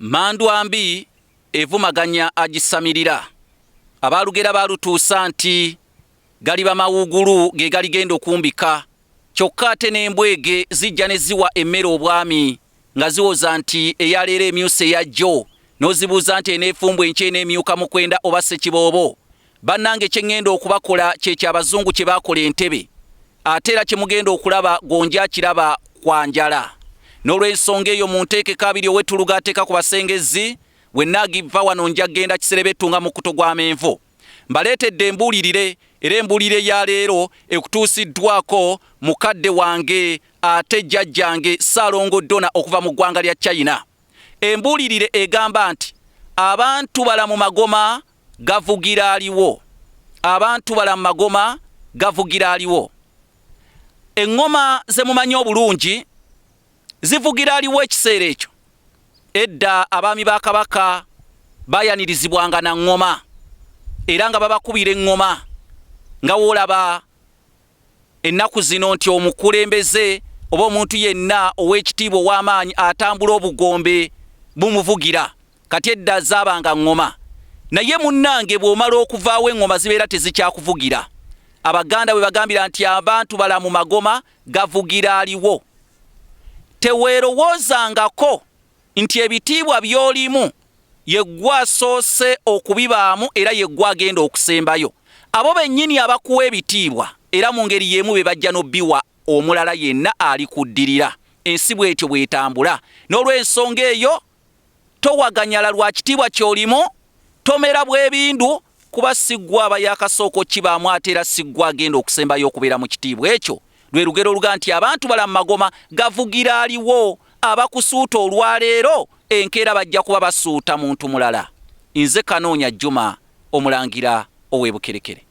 Mandwambi evumaganya agisamirira. Abalugera balutuusa nti gali bamawugulu ge gali genda okumbika. Kyokka ate n'embwege zijja ne ziwa emmere obwami nga ziwoza nti eyaleero emyuse yajjo n'ozibuuza nti eneefumbwa enkya eneemyuka mu kwenda oba ssekiboobo. Bannange kye ŋŋenda okubakola kyekyo abazungu kye baakola entebe. Ate era kye mugenda okulaba gonja kiraba kwa njala. N'olw'ensonga eyo munteekeko abiri ow'ettuluga ateeka ku basengezzi wenna agiva wano nja genda kiserebettunga mu kuto gw'amenvu. Mbaleetedde embulirire era embulirire ya leero ekutuusiddwako mukadde wange ate jjajjange Ssaalongo Dona okuva mu ggwanga lya China. Embulirire egamba nti abantu balamu Magoma Gavugira aliwo. Abantu balamu Magoma Gavugira aliwo. Eŋŋoma ze mumanyi obulungi zivugira aliwo ekiseera ekyo. Edda abaami ba Kabaka bayanirizibwanga na ŋŋoma era nga babakubira eŋŋoma nga woolaba ennaku zino nti omukulembeze oba omuntu yenna ow'ekitiibwa ow'amaanyi atambula obugombe bumuvugira. Kati edda zaabanga ŋŋoma. Naye munnange bw'omala okuvaawo eŋŋoma zibeera tezikyakuvugira. Abaganda bwe bagambira nti abantu balamu Magoma Gavugira aliwo. Teweerowoozangako nti ebitiibwa by'olimu yeggwa asoose okubibaamu era yeggwa agenda okusembayo. Abo bennyini abakuwa ebitiibwa era mu ngeri y'emu be bajja n'obbiwa omulala yenna ali kuddirira. Ensi bw'etyo bw'etambula. N'olw'ensonga eyo towaganyala lwa kitiibwa ky'olimu, tomera bw'ebindu kuba siggwa aba yakasooka kibaamu ate era siggwa agenda okusembayo okubeera mu kitiibwa ekyo. Lwe lugero luga nti abantu balamu Magoma Gavugira aliwo. Abakusuuta olwaleero enkeera bajja kuba basuuta muntu mulala. Nze Kanoonya Juma omulangira ow'e Bukerekere.